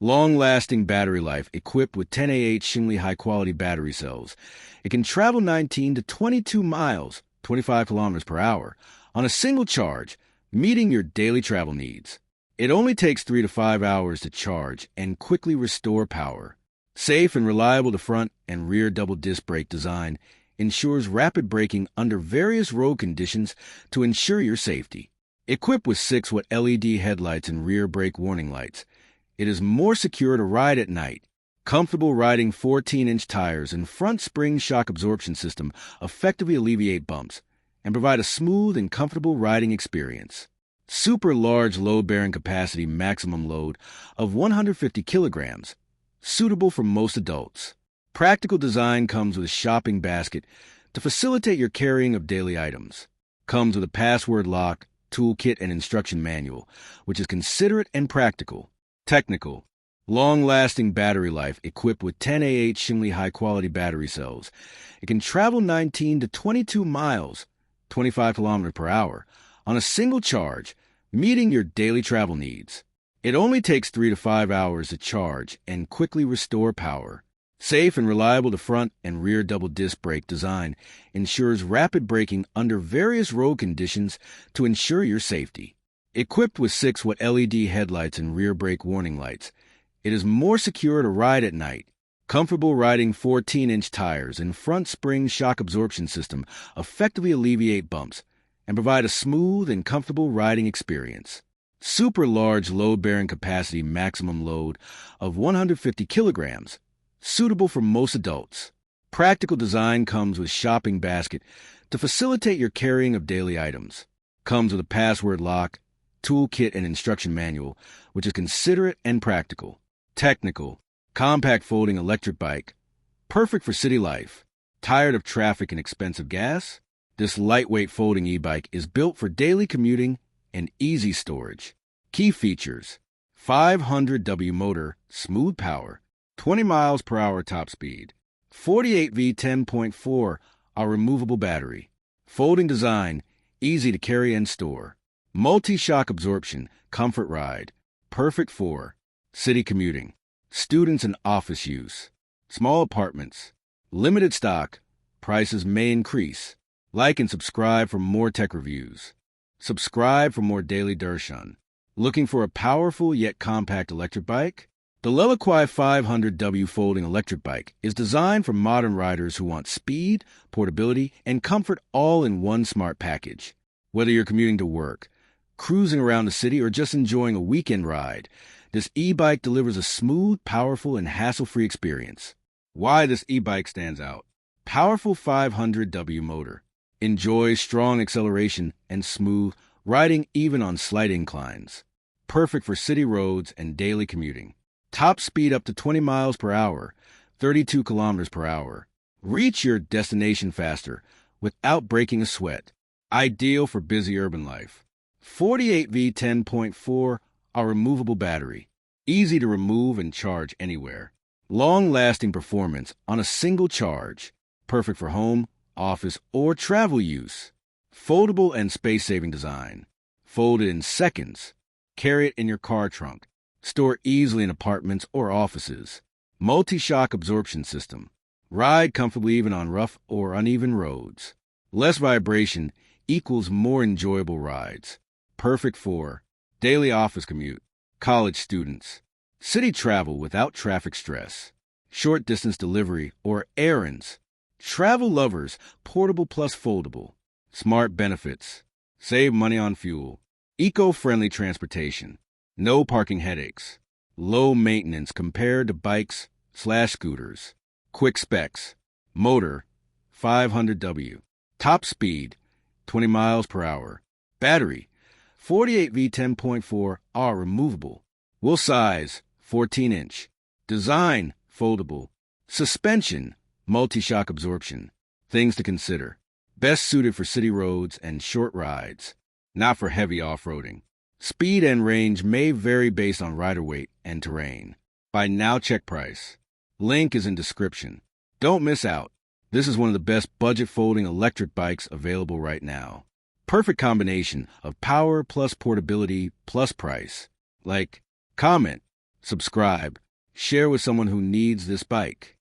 Long-lasting battery life equipped with 10Ah Xingli high-quality battery cells. It can travel 19 to 22 miles, 25 kilometers per hour, on a single charge, meeting your daily travel needs. It only takes 3 to 5 hours to charge and quickly restore power. Safe and reliable, the front and rear double disc brake design ensures rapid braking under various road conditions to ensure your safety. Equipped with 6-watt LED headlights and rear brake warning lights, it is more secure to ride at night. Comfortable riding 14-inch tires and front spring shock absorption system effectively alleviate bumps and provide a smooth and comfortable riding experience. Super large load-bearing capacity maximum load of 150 kilograms, suitable for most adults. Practical design comes with a shopping basket to facilitate your carrying of daily items. Comes with a password lock, toolkit, and instruction manual, which is considerate and practical. Technical. Long-lasting battery life equipped with 10Ah Xingli high-quality battery cells. It can travel 19 to 22 miles, 25 kilometers per hour, on a single charge, meeting your daily travel needs. It only takes 3 to 5 hours to charge and quickly restore power. Safe and reliable, the front and rear double disc brake design ensures rapid braking under various road conditions to ensure your safety. Equipped with 6-watt LED headlights and rear brake warning lights, it is more secure to ride at night. Comfortable riding 14-inch tires and front spring shock absorption system effectively alleviate bumps and provide a smooth and comfortable riding experience. Super large load-bearing capacity maximum load of 150 kilograms, suitable for most adults. Practical design comes with shopping basket to facilitate your carrying of daily items. Comes with a password lock, toolkit, and instruction manual, which is considerate and practical. Technical. Compact folding electric bike. Perfect for city life. Tired of traffic and expensive gas? This lightweight folding e-bike is built for daily commuting and easy storage. Key features: 500W motor, smooth power, 20 miles per hour top speed, 48V 10.4 removable battery, folding design, easy to carry and store, multi-shock absorption, comfort ride, perfect for city commuting, students and office use, small apartments, limited stock, prices may increase. Like and subscribe for more tech reviews. Subscribe for more daily Darshan. Looking for a powerful yet compact electric bike? The Leliquai 500W folding electric bike is designed for modern riders who want speed, portability, and comfort all in one smart package. Whether you're commuting to work, cruising around the city, or just enjoying a weekend ride, this e-bike delivers a smooth, powerful, and hassle-free experience. Why this e-bike stands out: powerful 500W motor. Enjoys strong acceleration and smooth riding even on slight inclines. Perfect for city roads and daily commuting. Top speed up to 20 miles per hour, 32 kilometers per hour. Reach your destination faster without breaking a sweat. Ideal for busy urban life. 48V 10.4 removable battery. Easy to remove and charge anywhere. Long-lasting performance on a single charge. Perfect for home, office, or travel use. Foldable and space-saving design. Fold it in seconds. Carry it in your car trunk. Store easily in apartments or offices. Multi-shock absorption system. Ride comfortably even on rough or uneven roads. Less vibration equals more enjoyable rides. Perfect for daily office commute, college students, city travel without traffic stress, short distance delivery or errands. Travel lovers, portable plus foldable. Smart benefits. Save money on fuel. Eco-friendly transportation. No parking headaches. Low maintenance compared to bikes/scooters. Quick specs. Motor, 500W. Top speed, 20 miles per hour. Battery, 48V 10.4 removable. Wheel size, 14-inch. Design, foldable. Suspension, multi-shock absorption. Things to consider: best suited for city roads and short rides, not for heavy off-roading. Speed and range may vary based on rider weight and terrain. Buy now, check price. Link is in description. Don't miss out. This is one of the best budget folding electric bikes available right now. Perfect combination of power plus portability plus price. Like, comment, subscribe, share with someone who needs this bike.